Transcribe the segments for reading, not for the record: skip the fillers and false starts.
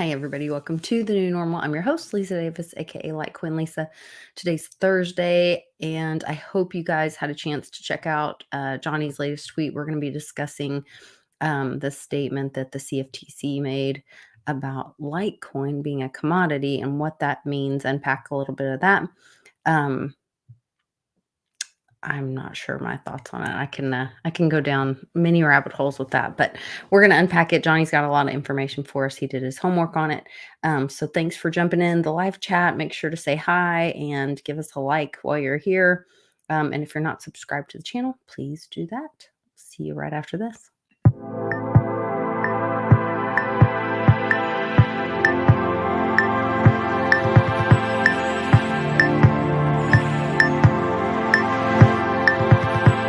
Hi, everybody. Welcome to the new normal. I'm your host, Lisa Davis, aka Litecoin Lisa. Today's Thursday, and I hope you guys had a chance to check out Johnny's latest tweet. We're going to be discussing the statement that the CFTC made about Litecoin being a commodity and what that means. Unpack a little bit of that. I'm not sure my thoughts on it. I can go down many rabbit holes with that, but we're going to unpack it. Johnny's got a lot of information for us. He did his homework on it. So thanks for jumping in the live chat. Make sure to say hi and give us a like while you're here. And if you're not subscribed to the channel, please do that. See you right after this.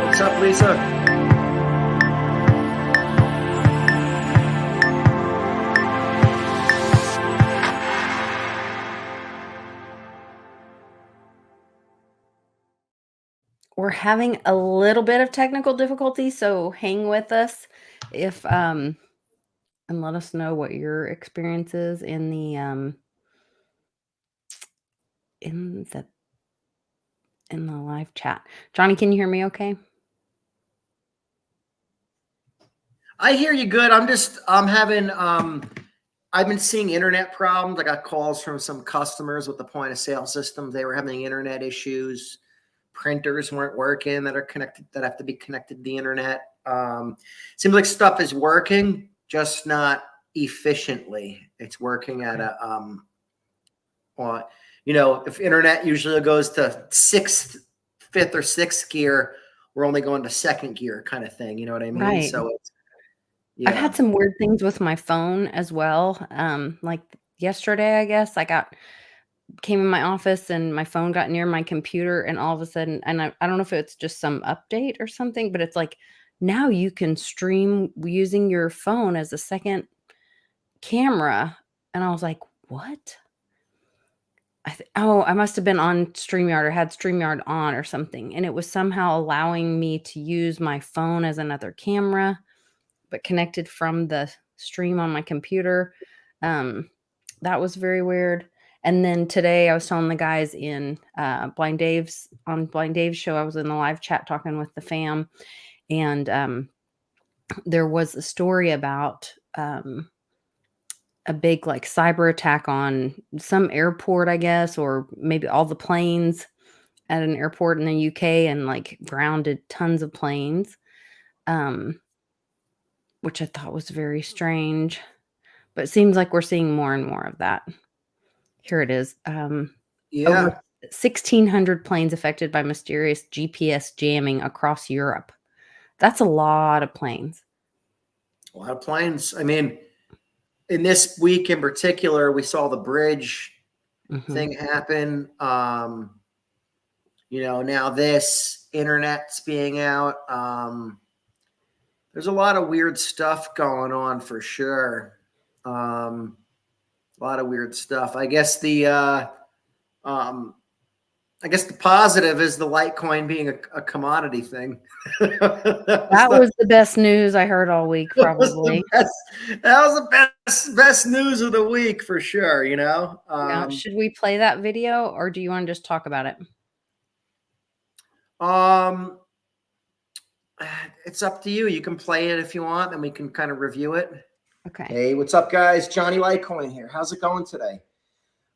What's up, Lisa? We're having a little bit of technical difficulty, so hang with us if and let us know what your experience is in the live chat. Johnny, can you hear me okay? I hear you good. I'm having I've been seeing internet problems. I got calls from some customers with the point of sale system. They were having internet issues. Printers weren't working that have to be connected to the internet. Seems like stuff is working, just not efficiently. It's working at a well, if internet usually goes to fifth or sixth gear, we're only going to second gear kind of thing. You know what I mean? Right. So it's, yeah. I've had some weird things with my phone as well. Like yesterday, I guess came in my office and my phone got near my computer, and all of a sudden, and I don't know if it's just some update or something, but it's like now you can stream using your phone as a second camera. And I was like, what? I must have been on StreamYard or had StreamYard on or something. And it was somehow allowing me to use my phone as another camera, but connected from the stream on my computer. That was very weird. And then today I was telling the guys in Blind Dave's show, I was in the live chat talking with the fam. And there was a story about a big cyber attack on some airport, I guess, or maybe all the planes at an airport in the UK, and grounded tons of planes, which I thought was very strange. But it seems like we're seeing more and more of that. Here it is. Over 1,600 planes affected by mysterious GPS jamming across Europe. That's a lot of planes. A lot of planes. I mean, in this week in particular, we saw the bridge thing happen. Now this internet's being out. There's a lot of weird stuff going on for sure. A lot of weird stuff. I guess the positive is the Litecoin being a commodity thing. That was the best news I heard all week, probably. That was the best news of the week for sure, Now, should we play that video, or do you want to just talk about it? It's up to you. You can play it if you want, and we can kind of review it. Okay. Hey, what's up, guys? Johnny Litecoin here. How's it going today?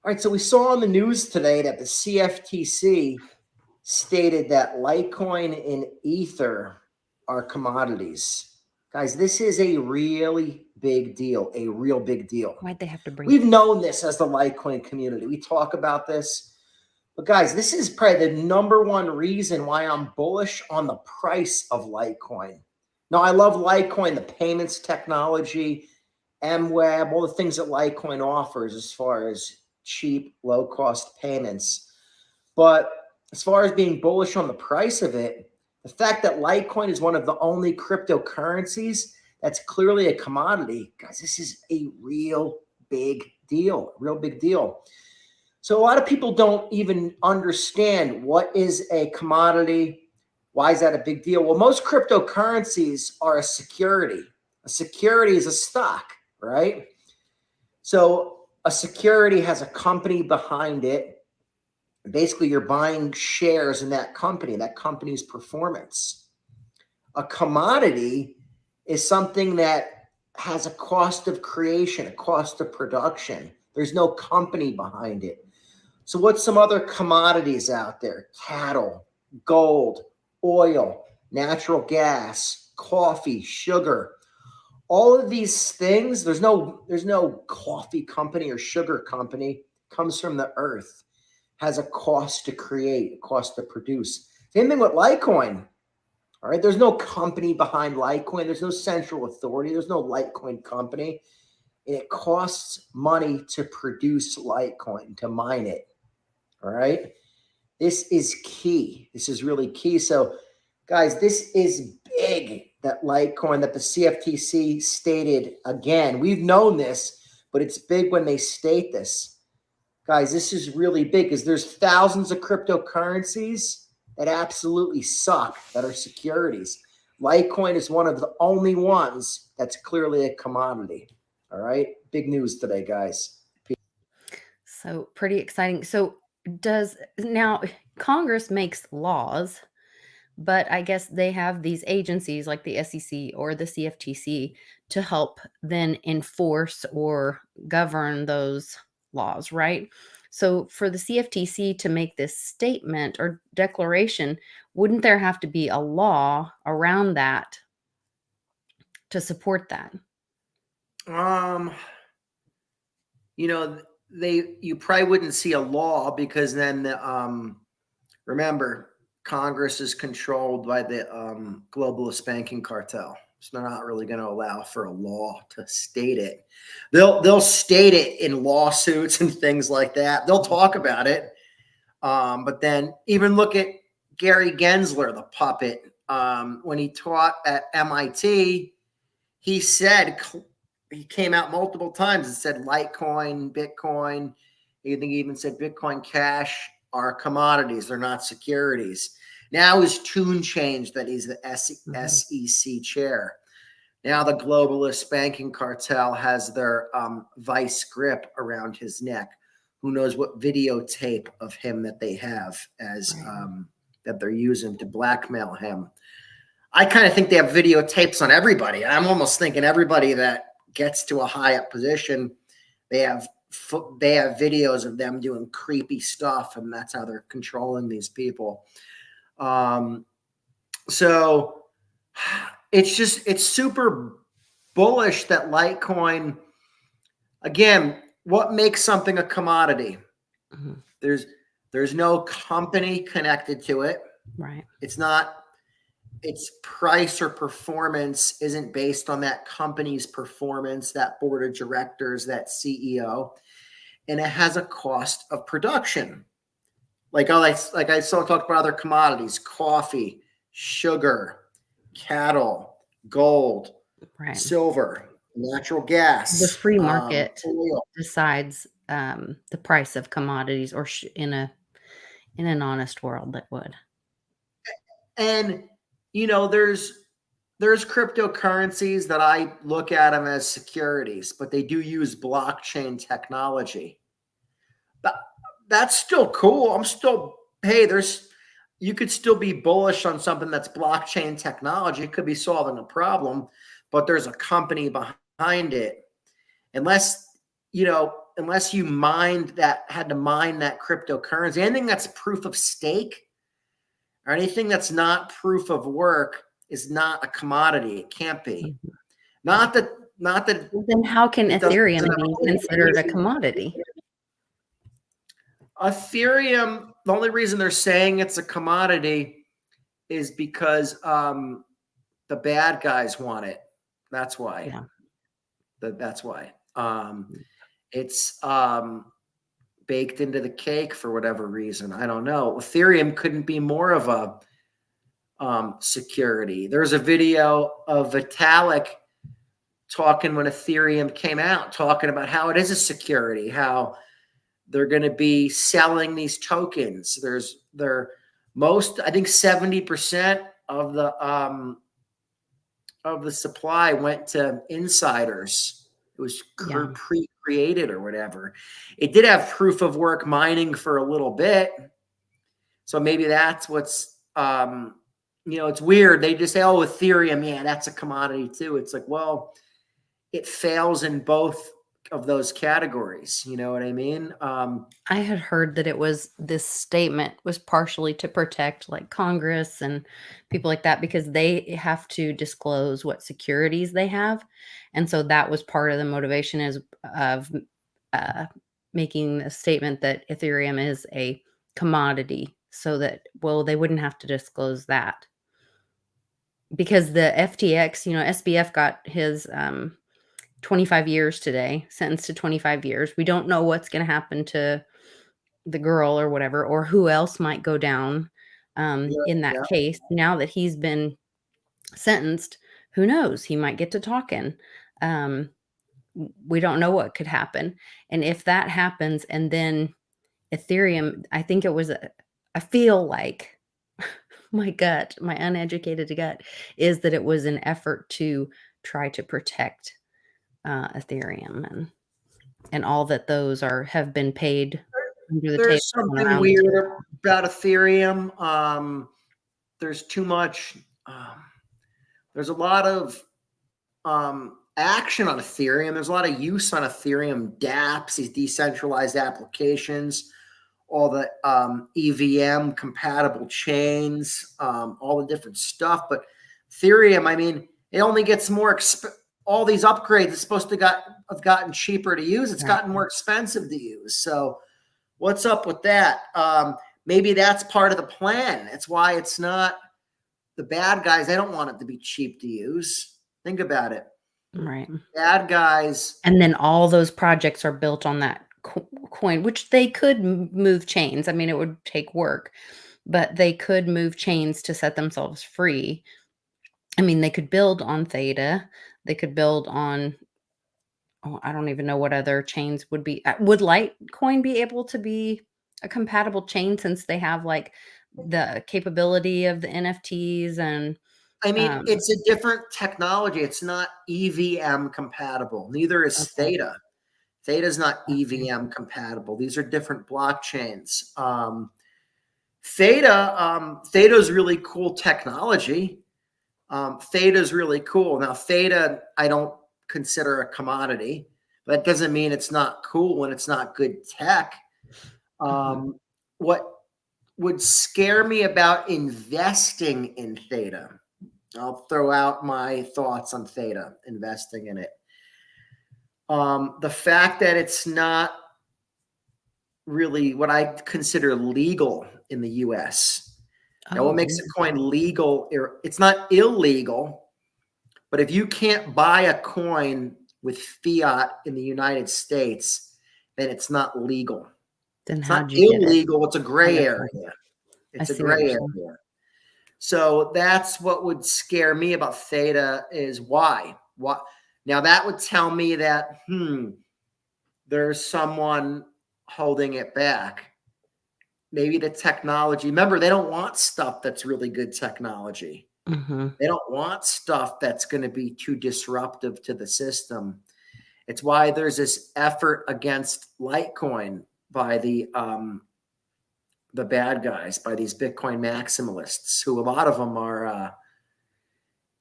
All right, so we saw on the news today that the CFTC stated that Litecoin and Ether are commodities. Guys, this is a really big deal, a real big deal. Why'd they have to bring We've known this as the Litecoin community. We talk about this. But guys, this is probably the number one reason why I'm bullish on the price of Litecoin. Now, I love Litecoin, the payments technology, MWeb, all the things that Litecoin offers as far as cheap, low-cost payments. But as far as being bullish on the price of it, the fact that Litecoin is one of the only cryptocurrencies that's clearly a commodity, guys, this is a real big deal, So a lot of people don't even understand what is a commodity. Why is that a big deal? Well, most cryptocurrencies are a security. A security is a stock, right? So a security has a company behind it. Basically, you're buying shares in that company's performance. A commodity is something that has a cost of creation, a cost of production. There's no company behind it. So what's some other commodities out there? Cattle, gold, oil, natural gas, coffee, sugar. All of these things, there's no coffee company or sugar company. It comes from the earth, has a cost to create, a cost to produce. Same thing with Litecoin. All right, there's no company behind Litecoin. There's no central authority. There's no Litecoin company. And it costs money to produce Litecoin, to mine it. All right, this is key. This is really key. So, guys, this is big, that Litecoin, that the CFTC stated again. We've known this, but it's big when they state this. Guys, this is really big because there's thousands of cryptocurrencies that absolutely suck, that are securities. Litecoin is one of the only ones that's clearly a commodity. All right. Big news today, guys. So pretty exciting. So does now Congress makes laws, but I guess they have these agencies like the SEC or the CFTC to help then enforce or govern those laws, right? So for the CFTC to make this statement or declaration, wouldn't there have to be a law around that to support that? You know, you probably wouldn't see a law because then remember, Congress is controlled by the globalist banking cartel. So they're not really going to allow for a law to state it. They'll state it in lawsuits and things like that. They'll talk about it. But then even look at Gary Gensler, the puppet. When he taught at MIT, he came out multiple times and said Litecoin, Bitcoin. I think he even said Bitcoin Cash are commodities. They're not securities. Now his tune changed that he's the SEC chair. Now the globalist banking cartel has their vice grip around his neck. Who knows what videotape of him that they have as that they're using to blackmail him. I kind of think they have videotapes on everybody. I'm almost thinking everybody that gets to a high up position, they have videos of them doing creepy stuff, and that's how they're controlling these people. So it's super bullish that Litecoin, again, what makes something a commodity? Mm-hmm. There's no company connected to it. Right. Its price or performance isn't based on that company's performance, that board of directors, that CEO, and it has a cost of production. Like I still talked about other commodities: coffee, sugar, cattle, gold, silver, natural gas. The free market decides the price of commodities, or in an honest world, that would. And you know, there's cryptocurrencies that I look at them as securities, but they do use blockchain technology. But that's still cool. You could still be bullish on something that's blockchain technology. It could be solving a problem, but there's a company behind it. Unless you had to mine that cryptocurrency, anything that's proof of stake or anything that's not proof of work is not a commodity. It can't be. Mm-hmm. Not that. Then how can Ethereum be considered a commodity? Ethereum, the only reason they're saying it's a commodity is because the bad guys want it. That's why. Yeah. That's why. It's baked into the cake for whatever reason. I don't know. Ethereum couldn't be more of a security. There's a video of Vitalik talking when Ethereum came out, talking about how it is a security, how they're going to be selling these tokens. I think 70% of the supply went to insiders. It was pre-created created or whatever. It did have proof of work mining for a little bit. So maybe that's what's, it's weird. They just say, oh, Ethereum, yeah, that's a commodity too. It's like, well, it fails in both of those categories. You know what I mean? I had heard that this statement was partially to protect like Congress and people like that because they have to disclose what securities they have. And so that was part of the motivation of uh, making the statement that Ethereum is a commodity so that, well, they wouldn't have to disclose that. Because the FTX, SBF got his 25 years today, sentenced to 25 years. We don't know what's going to happen to the girl or whatever, or who else might go down Yeah, in that yeah. case. Now that he's been sentenced, who knows? He might get to talking. Um, we don't know what could happen. And if that happens, and then Ethereum, I think it was I feel like my gut, my uneducated gut, is that it was an effort to try to protect Ethereum and all that those have been paid under the table There's and something around the table. weird about Ethereum. There's too much. There's a lot of action on Ethereum. There's a lot of use on Ethereum dApps, these decentralized applications, all the EVM compatible chains, all the different stuff. But Ethereum, I mean, it only gets more all these upgrades. It's supposed to have gotten cheaper to use. It's Right. gotten more expensive to use. So what's up with that? Maybe that's part of the plan. That's why it's not the bad guys. They don't want it to be cheap to use. Think about it. Right. Bad guys. And then all those projects are built on that coin, which they could move chains. I mean, it would take work, but they could move chains to set themselves free. I mean, they could build on Theta. They could build on, oh, I don't even know what other chains would be. Would Litecoin be able to be a compatible chain since they have like the capability of the NFTs and I mean, it's a different technology. It's not EVM compatible. Neither is okay. Theta. Theta is not EVM compatible. These are different blockchains. Theta is really cool technology. Theta is really cool. Now, Theta, I don't consider a commodity, but that doesn't mean it's not cool and it's not good tech. What would scare me about investing in Theta? I'll throw out my thoughts on Theta, investing in it. The fact that it's not really what I consider legal in the US. Now, what makes a coin legal? It's not illegal, but if you can't buy a coin with fiat in the United States, then it's not legal. Then It's not how'd you get it? illegal. It's a gray area. I It's a see what gray you're area. saying. So that's what would scare me about Theta is why. What? Now that would tell me that there's someone holding it back. Maybe the technology. Remember, they don't want stuff that's really good technology. They don't want stuff that's going to be too disruptive to the system. It's why there's this effort against Litecoin by the bad guys, by these Bitcoin maximalists, who a lot of them are,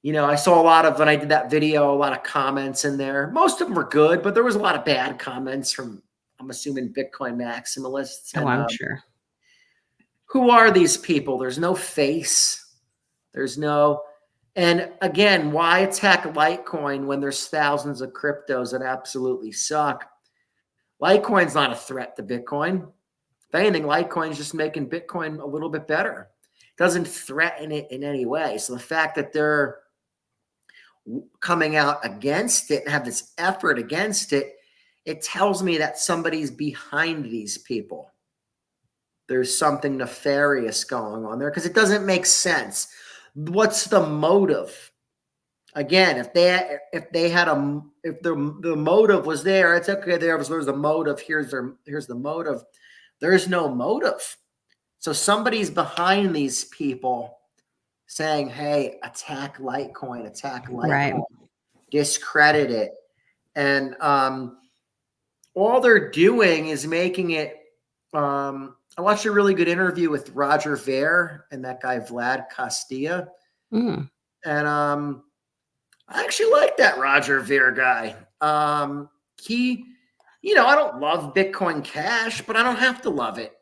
I saw a lot of, when I did that video, a lot of comments in there. Most of them were good, but there was a lot of bad comments from, I'm assuming, Bitcoin maximalists. Oh, And I'm sure. who are these people? There's no face. There's no, and again, why attack Litecoin when there's thousands of cryptos that absolutely suck? Litecoin's not a threat to Bitcoin. If anything, Litecoin's just making Bitcoin a little bit better. It doesn't threaten it in any way. So the fact that they're coming out against it and have this effort against it, it tells me that somebody's behind these people. There's something nefarious going on there because it doesn't make sense. What's the motive? Again, if the motive was there, it's okay. There's a motive. Here's the motive. There's no motive. So somebody's behind these people saying, "Hey, attack Litecoin, Right. discredit it." And all they're doing is making it. I watched a really good interview with Roger Ver and that guy Vlad Castilla, Mm. and I actually like that Roger Ver guy. He, I don't love Bitcoin Cash, but I don't have to love it.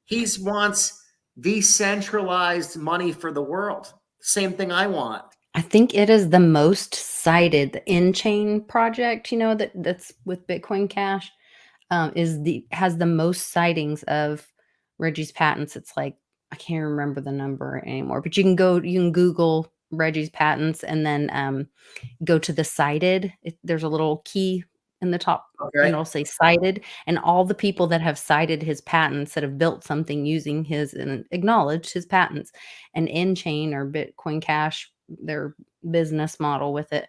He wants decentralized money for the world. Same thing I want. I think it is the most cited, the in-chain project, that's with Bitcoin Cash, has the most sightings of Reggie's patents. It's like, I can't remember the number anymore, but you can Google Reggie's patents and then go to the cited. There's a little key in the top, and Okay. it'll say cited, and all the people that have cited his patents that have built something using his and acknowledged his patents, and in-chain or Bitcoin Cash, their business model with it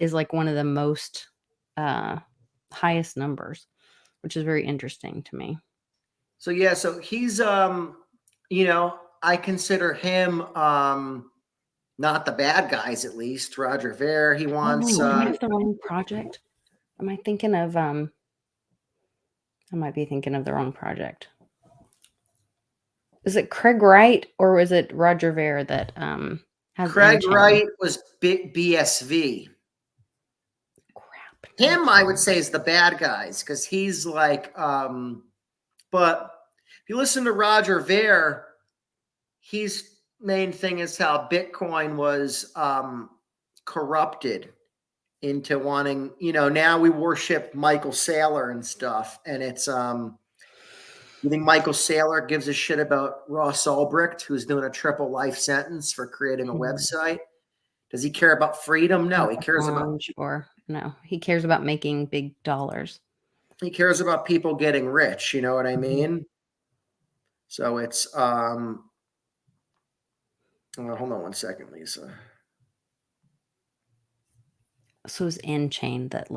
is like one of the most highest numbers, which is very interesting to me. So yeah, so he's I consider him not the bad guys, at least. Roger Ver, he wants Oh, am I the wrong project? Am I thinking of I might be thinking of the wrong project. Is it Craig Wright or was it Roger Ver that has Craig in-chain? Wright was BSV. Crap. Him, I would say, is the bad guys because he's like, but if you listen to Roger Ver, his main thing is how Bitcoin was corrupted into wanting, now we worship Michael Saylor and stuff. And it's, you think Michael Saylor gives a shit about Ross Ulbricht, who's doing a triple life sentence for creating a website? Does he care about freedom? No, he cares about Or no, he cares about making big dollars. people getting rich. You know what I mean? So it's hold on one second, Lisa. So it was in-chain that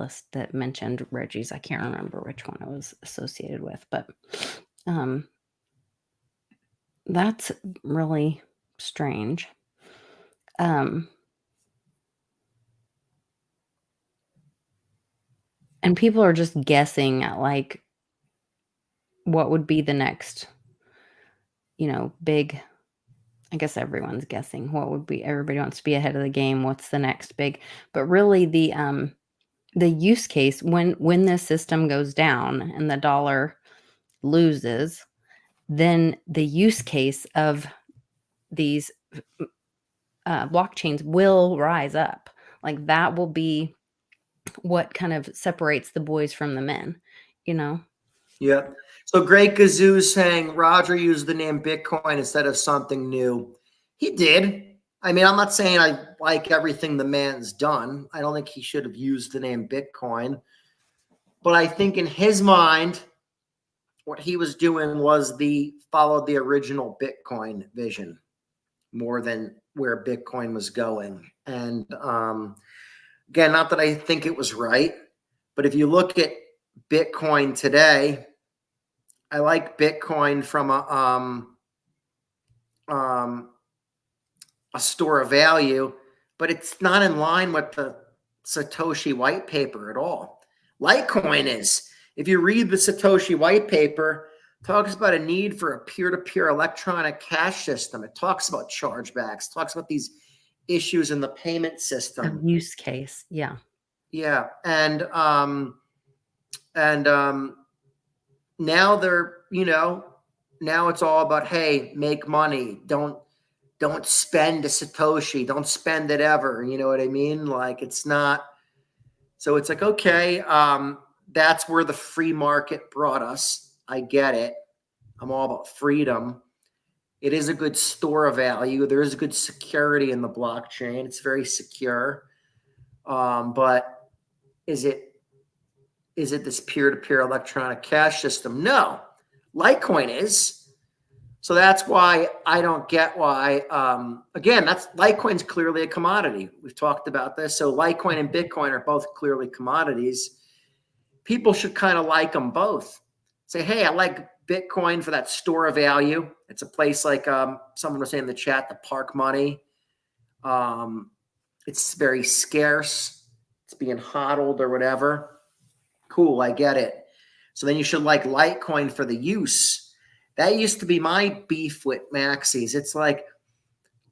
mentioned Reggie's. I can't remember which one it was associated with, but that's really strange. And people are just guessing at like what would be the next, big. I guess everyone's guessing what would be. Everybody wants to be ahead of the game. What's the next big? But really, the use case when this system goes down and the dollar loses, then the use case of these blockchains will rise up. Like that will be what kind of separates the boys from the men, you know? Yeah. So Great Gazoo saying Roger used the name Bitcoin instead of something new. He did. I mean, I'm not saying I like everything the man's done. I don't think he should have used the name Bitcoin. But I think in his mind, what he was doing was followed the original Bitcoin vision more than where Bitcoin was going. And again, not that I think it was right, but if you look at Bitcoin today, I like Bitcoin from a store of value, but it's not in line with the Satoshi white paper at all. Litecoin is. If you read the Satoshi white paper, it talks about a need for a peer-to-peer electronic cash system. It talks about chargebacks, talks about these issues in the payment system. A use case, yeah. Yeah, and now they're, now it's all about, hey, make money. Don't spend a Satoshi. Don't spend it ever. You know what I mean? Like it's not. So it's like, okay, that's where the free market brought us. I get it. I'm all about freedom. It is a good store of value. There is a good security in the blockchain. It's very secure. But is it this peer-to-peer electronic cash system? No. Litecoin is. So that's why I don't get why, again, Litecoin's clearly a commodity. We've talked about this. So Litecoin and Bitcoin are both clearly commodities. People should kind of like them both. Say, hey, I like Bitcoin for that store of value. It's a place like someone was saying in the chat, the park money. It's very scarce. It's being hodled or whatever. Cool, I get it. So then you should like Litecoin for the use. That used to be my beef with maxis. It's like,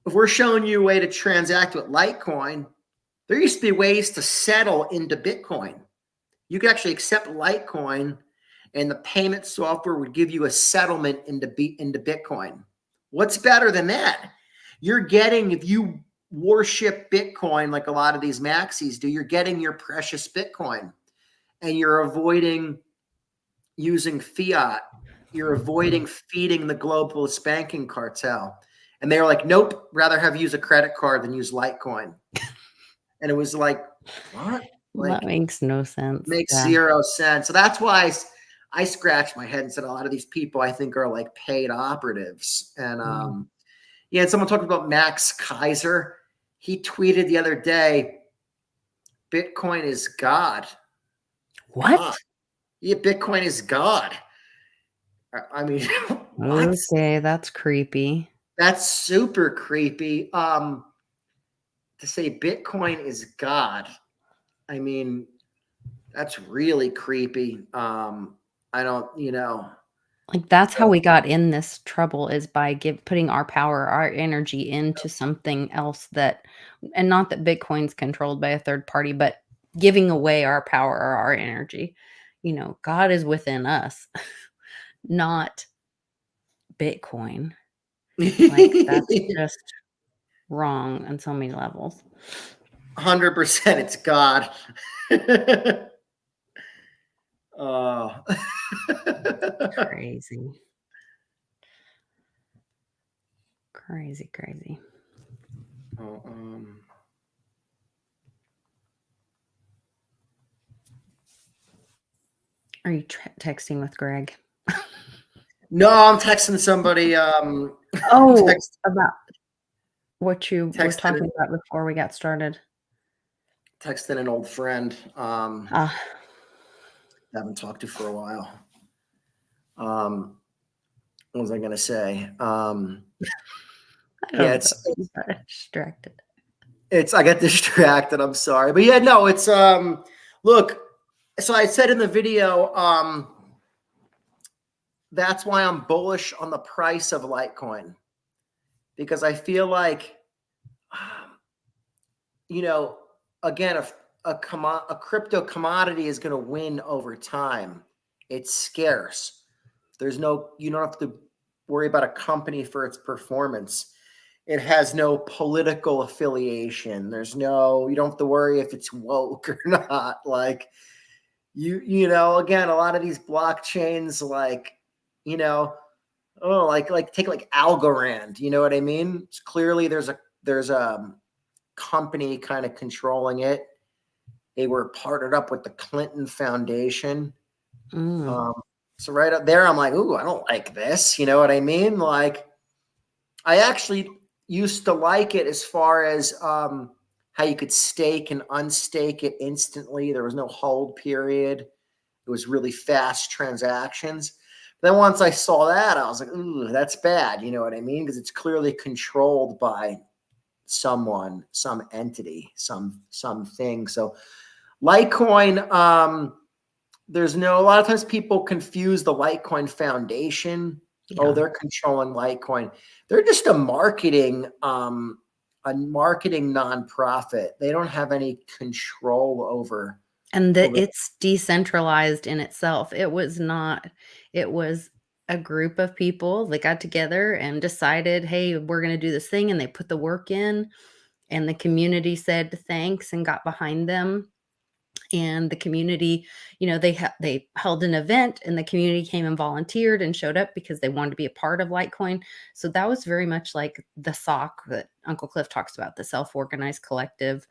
if we're showing you a way to transact with Litecoin, there used to be ways to settle into Bitcoin. You could actually accept Litecoin and the payment software would give you a settlement into Bitcoin. What's better than that? You're getting, if you worship Bitcoin like a lot of these maxis do, you're getting your precious Bitcoin and you're avoiding using fiat. You're avoiding feeding the globalist banking cartel. And they were like, nope, rather have use a credit card than use Litecoin. And it was like, what? Like, that makes no sense. Makes zero sense. So that's why I scratched my head and said a lot of these people I think are like paid operatives. And yeah, and someone talked about Max Kaiser. He tweeted the other day, Bitcoin is God. What? God. Yeah, Bitcoin is God. I mean, what? Okay, that's creepy. That's super creepy. To say Bitcoin is God, I mean, that's really creepy. I don't, Like that's how we got in this trouble, is by putting our power, our energy into something else that, and not that Bitcoin's controlled by a third party, but giving away our power or our energy. God is within us, not Bitcoin. Like that's just wrong on so many levels. 100% it's God. Oh. Crazy. Oh, Are you texting with Greg? No, I'm texting somebody. Oh, about what you were talking about before we got started. Texting an old friend. I haven't talked to for a while. What was I going to say? Yeah, it's distracted. I got distracted. I'm sorry. But yeah, no, it's, look, so I said in the video, that's why I'm bullish on the price of Litecoin, because I feel like, again, a crypto commodity is going to win over time. It's scarce. You don't have to worry about a company for its performance. It has no political affiliation. You don't have to worry if it's woke or not. Like, again, a lot of these blockchains, like, take like Algorand, you know what I mean? It's clearly there's a company kind of controlling it. They were partnered up with the Clinton Foundation. So right up there, I'm like, ooh, I don't like this. You know what I mean? Like, I actually used to like it as far as how you could stake and unstake it instantly. There was no hold period. It was really fast transactions. Then once I saw that, I was like, ooh, that's bad. You know what I mean? Because it's clearly controlled by someone, some entity, something. So Litecoin, a lot of times people confuse the Litecoin Foundation. Yeah. Oh, they're controlling Litecoin. They're just a marketing nonprofit. They don't have any control over. And it's decentralized in itself. It was a group of people that got together and decided, hey, we're going to do this thing. And they put the work in, and the community said thanks and got behind them. And the community, they held an event, and the community came and volunteered and showed up because they wanted to be a part of Litecoin. So that was very much like the SOC that Uncle Cliff talks about, the self-organized collective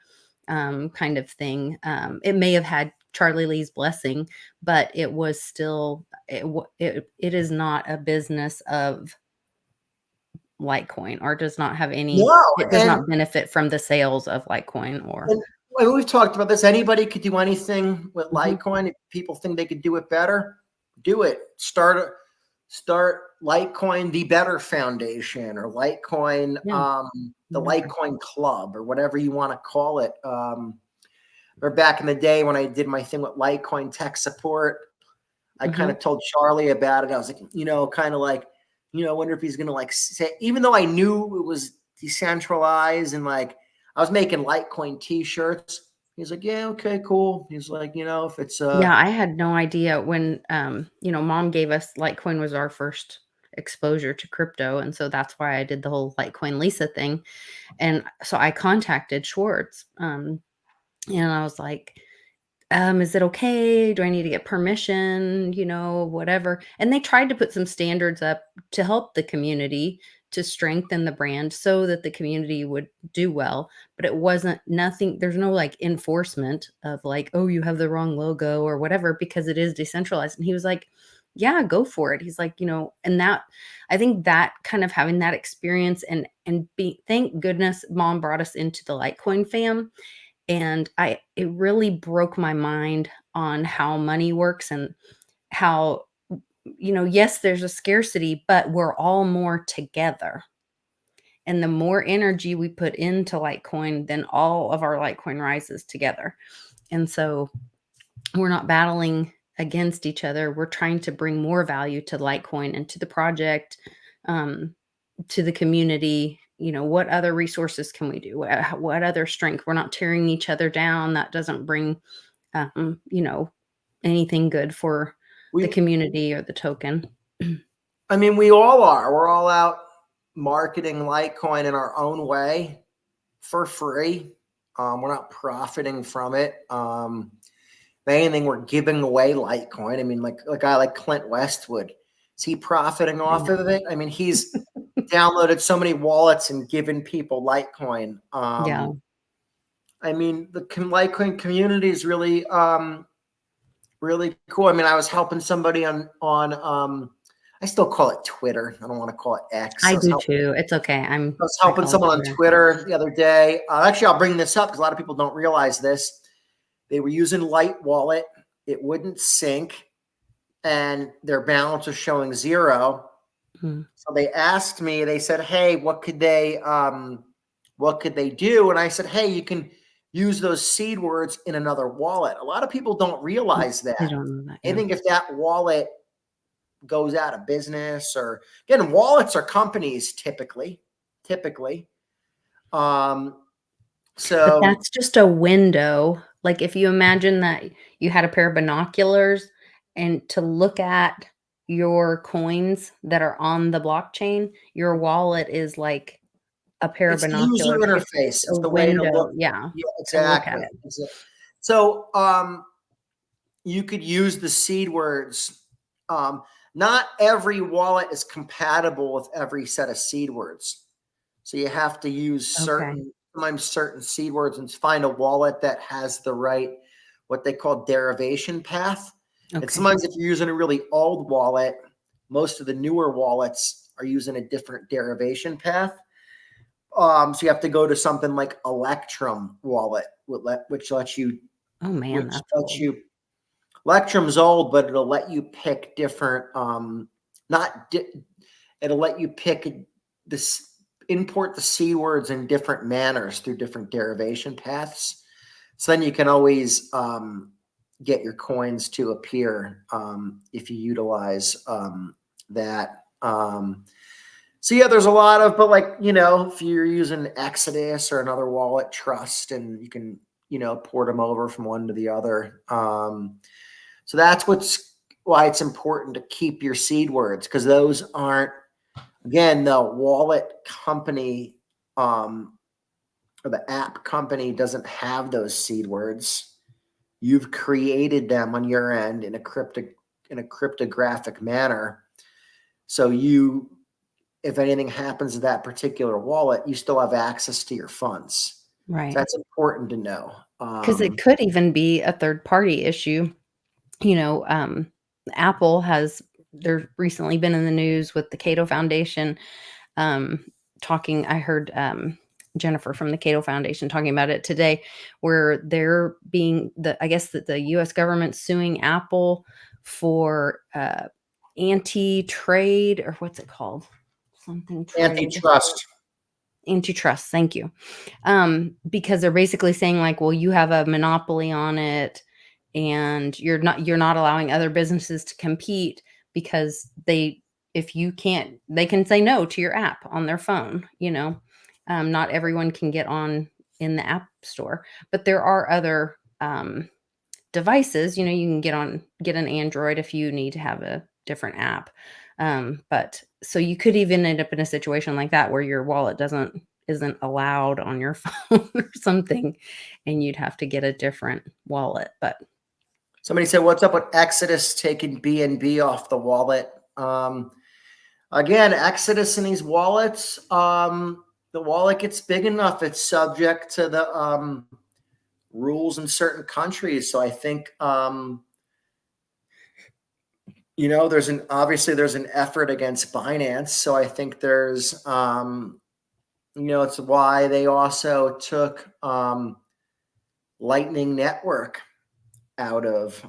kind of thing. It may have had Charlie Lee's blessing, but it was still, it is not a business of Litecoin, or does not have any, it does not benefit from the sales of Litecoin. And we've talked about this. Anybody could do anything with Litecoin. If people think they could do it better, do it. Start Litecoin the Better Foundation, or Litecoin, the Litecoin Club, or whatever you want to call it. or back in the day when I did my thing with Litecoin tech support, I kind Mhm. of told Charlie about it. I was like, kind of like, I wonder if he's going to like say, even though I knew it was decentralized and like I was making Litecoin t-shirts. He's like, yeah, okay, cool. He's like, if it's Yeah, I had no idea when, mom gave us Litecoin was our first exposure to crypto, and so that's why I did the whole Litecoin Lisa thing, and so I contacted Schwartz, and I was like, is it okay? Do I need to get permission? Whatever. And they tried to put some standards up to help the community to strengthen the brand so that the community would do well. But it wasn't nothing. There's no like enforcement of like, oh, you have the wrong logo or whatever, because it is decentralized. And he was like, yeah, go for it. He's like, and that I think that kind of having that experience and be thank goodness mom brought us into the Litecoin fam, and it really broke my mind on how money works and how, yes, there's a scarcity, but we're all more together. And the more energy we put into Litecoin, then all of our Litecoin rises together. And so we're not battling against each other. We're trying to bring more value to Litecoin and to the project, um, to the community. What other resources can we do? What other strength? We're not tearing each other down. That doesn't bring, um, you know, anything good for the we community or the token. I mean, we all are. We're all out marketing Litecoin in our own way for free. We're not profiting from it. If anything, we're giving away Litecoin. I mean, like a guy like Clint Westwood, is he profiting off of it? I mean, he's downloaded so many wallets and given people Litecoin. Yeah, I mean, the Litecoin community is really, really cool. I mean, I was helping somebody on I still call it Twitter. I don't want to call it X. I do too. It's okay. I was I helping call it someone on Twitter. Twitter the other day. Actually, I'll bring this up because a lot of people don't realize this. They were using Light Wallet. It wouldn't sync, and their balance was showing zero. Mm. So they asked me. They said, "Hey, what could they do?" And I said, "Hey, you can use those seed words in another wallet." A lot of people don't realize They that. don't know that. They Yeah. think if that wallet goes out of business, or again, wallets are companies typically. Um, But so that's just a window. Like, if you imagine that you had a pair of binoculars and to look at your coins that are on the blockchain, your wallet is like a pair of it's the user binoculars. interface. It's a It's the way to look. window, yeah, Yeah, to look at exactly. it. So you could use the seed words. Um, Not every wallet is compatible with every set of seed words. So you have to use Okay, sometimes certain seed words and find a wallet that has the right, what they call derivation path. And okay, sometimes if you're using a really old wallet, most of the newer wallets are using a different derivation path. So you have to go to something like Electrum wallet, which lets you, oh man, which that's lets old. you Electrum's old, but it'll let you pick different, not di- it'll let you pick this, import the C words in different manners through different derivation paths. So then you can always get your coins to appear if you utilize that. So yeah, there's a lot of, but like, if you're using Exodus or another wallet, Trust, and you can, port them over from one to the other. So that's why it's important to keep your seed words, because those aren't, again, the wallet company or the app company doesn't have those seed words. You've created them on your end in a cryptographic manner. So if anything happens to that particular wallet, you still have access to your funds. So Right. that's important to know. Because it could even be a third party issue. You know, Apple has They're recently been in the news with the Cato Foundation, um, talking. I heard Jennifer from the Cato Foundation talking about it today, where they're being I guess that the U.S. government's suing Apple for anti-trade, or what's it called? Something trade. Antitrust. Antitrust, thank you. Because they're basically saying like, well, you have a monopoly on it and you're not allowing other businesses to compete because if you can't, they can say no to your app on their phone, not everyone can get on in the app store, but there are other devices, you can get an Android if you need to have a different app. But so you could even end up in a situation like that where your wallet isn't allowed on your phone or something, and you'd have to get a different wallet. But Somebody said, what's up with Exodus taking BNB off the wallet? Again, Exodus and these wallets, the wallet gets big enough, it's subject to the rules in certain countries. So I think, obviously there's an effort against Binance. So I think there's, it's why they also took Lightning Network out of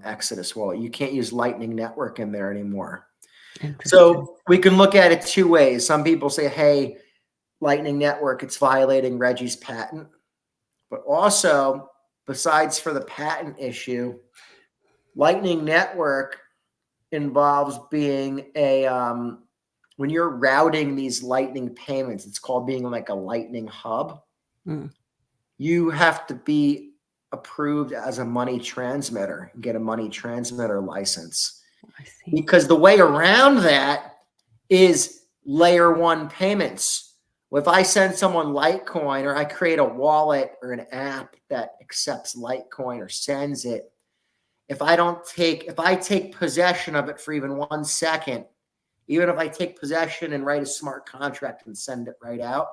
Exodus wallet. You can't use Lightning Network in there anymore. So we can look at it two ways. Some people say, hey, Lightning Network, it's violating Reggie's patent. But also, besides for the patent issue, Lightning Network involves being when you're routing these Lightning payments, it's called being like a Lightning hub. You have to be approved as a money transmitter and get a money transmitter license. I see. Because the way around that is layer one payments. If I send someone Litecoin or I create a wallet or an app that accepts Litecoin or sends it, if I take possession of it for even 1 second, even if I take possession and write a smart contract and send it right out,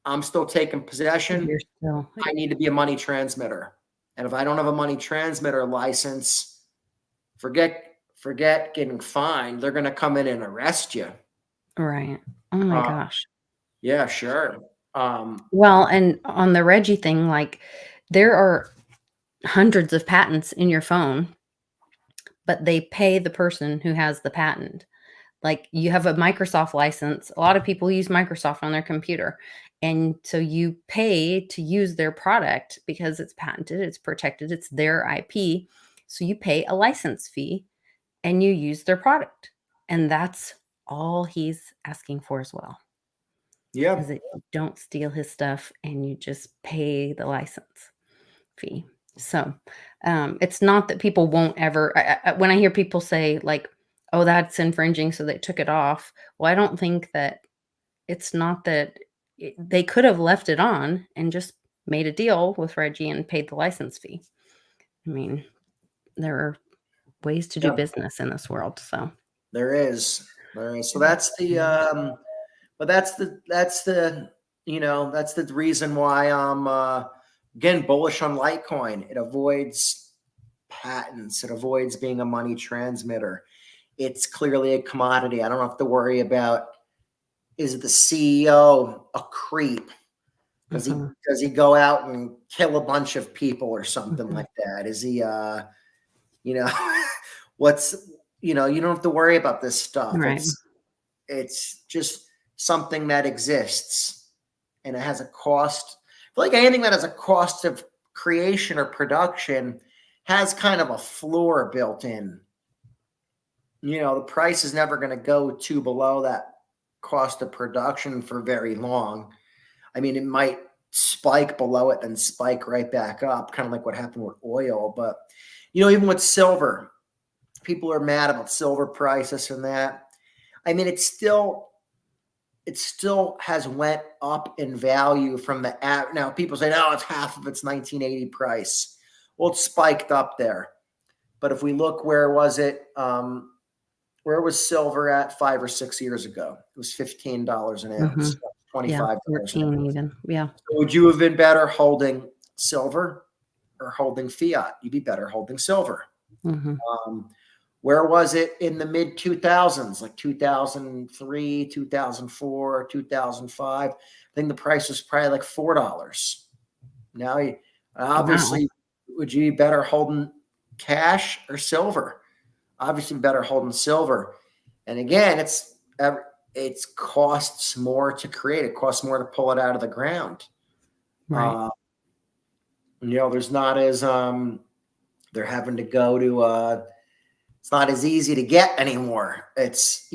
I'm still taking possession. I need to be a money transmitter. And if I don't have a money transmitter license, forget getting fined. They're going to come in and arrest you. Right. Oh my gosh. Yeah, sure. Well, and on the Reggie thing, like there are hundreds of patents in your phone, but they pay the person who has the patent. Like you have a Microsoft license. A lot of people use Microsoft on their computer. And so you pay to use their product because it's patented, it's protected, it's their IP. So you pay a license fee and you use their product. And that's all he's asking for as well. Yeah. Is that you don't steal his stuff and you just pay the license fee. So it's not that people won't ever, when I hear people say like, oh, that's infringing, so they took it off. Well, I don't think that it's not that they could have left it on and just made a deal with Reggie and paid the license fee. I mean, there are ways to do business in this world. So there is. So that's the, but that's the reason why I'm, again, bullish on Litecoin. It avoids patents. It avoids being a money transmitter. It's clearly a commodity. I don't have to worry about, is the CEO a creep? Does he go out and kill a bunch of people or something like that? Is he, you don't have to worry about this stuff. Right. It's just something that exists and it has a cost. I feel like anything that has a cost of creation or production has kind of a floor built in. The price is never going to go below that cost of production for very long. I mean, it might spike below it and spike right back up, kind of like what happened with oil. But, even with silver, people are mad about silver price, this and that. I mean, it still has went up in value from the app. Now, people say, no, it's half of its 1980 price. Well, it spiked up there. But if we look, where was it? Where was silver at 5 or 6 years ago? It was $15 an ounce, $25 yeah, 14 even. Yeah. So would you have been better holding silver or holding fiat? You'd be better holding silver. Where was it in the mid 2000s, like 2003, 2004, 2005? I think the price was probably like $4. Now, obviously, would you be better holding cash or silver? Obviously better holding silver. And again, it costs more to create. It costs more to pull it out of the ground. Right. There's not as they're having to go to it's not as easy to get anymore. It's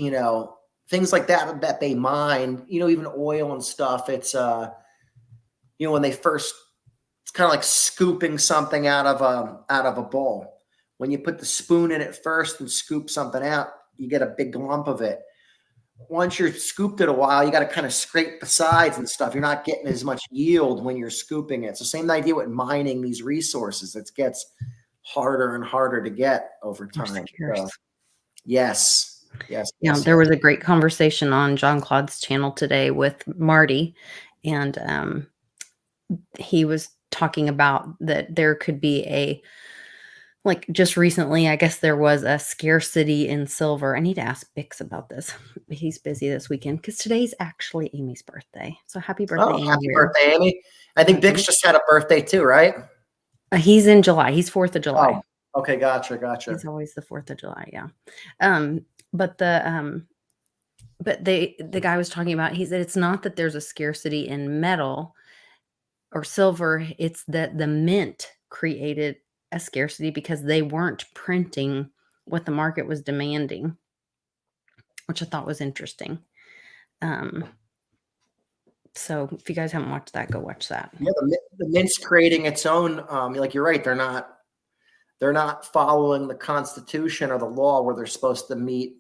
things like that they mine, even oil and stuff. It's when they first, it's kind of like scooping something out of a bowl. When you put the spoon in it first and scoop something out, you get a big lump of it. Once you're scooped it a while, you got to kind of scrape the sides and stuff. You're not getting as much yield when you're scooping it. It's the same idea with mining these resources. It gets harder and harder to get over time. So, yes. There was a great conversation on John Claude's channel today with Marty, and he was talking about that there could be just recently, I guess there was a scarcity in silver. I need to ask Bix about this. He's busy this weekend because today's actually Amy's birthday. So happy birthday, Amy. Happy birthday, Amy. I think Bix just had a birthday too, right? He's in July. He's 4th of July. Oh, okay. Gotcha. He's always the 4th of July. Yeah. But the guy was talking about, he said, it's not that there's a scarcity in metal or silver. It's that the mint created a scarcity because they weren't printing what the market was demanding, which I thought was interesting. So if you guys haven't watched that, go watch that. Yeah, the mint's creating its own. Like you're right, they're not following the Constitution or the law where they're supposed to meet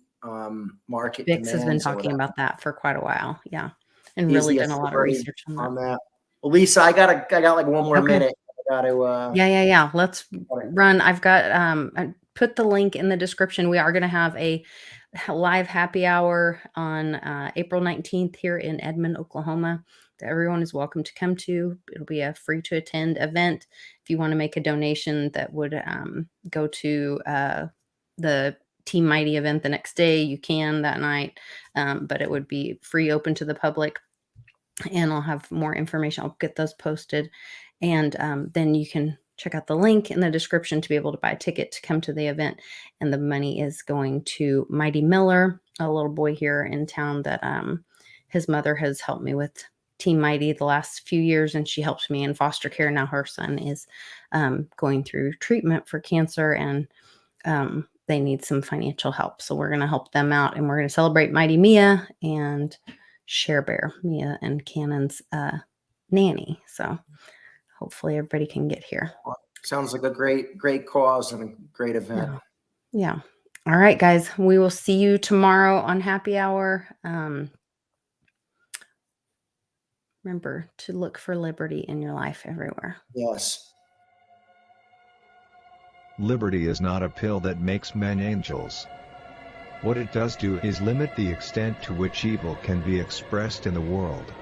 market. Bix has been talking about that for quite a while. Yeah, and really done a lot of research on that. Well, Lisa, I got like one more minute. I got to. Yeah. Let's run. I've got. I put the link in the description. We are going to have a live happy hour on April 19th here in Edmond, Oklahoma, that everyone is welcome to come to. It'll be a free to attend event. If you want to make a donation that would go to the Team Mighty event the next day, you can that night, but it would be free, open to the public, and I'll have more information. I'll get those posted, and then you can check out the link in the description to be able to buy a ticket to come to the event. And the money is going to Mighty Miller, a little boy here in town that his mother has helped me with Team Mighty the last few years, and she helps me in foster care. Now her son is going through treatment for cancer, and they need some financial help. So we're going to help them out, and we're going to celebrate Mighty Mia and Share Bear, Mia and Cannon's nanny. So hopefully everybody can get here. Sounds like a great cause and a great event. Yeah. All right, guys. We will see you tomorrow on Happy Hour. Remember to look for liberty in your life everywhere. Yes. Liberty is not a pill that makes men angels. What it does do is limit the extent to which evil can be expressed in the world.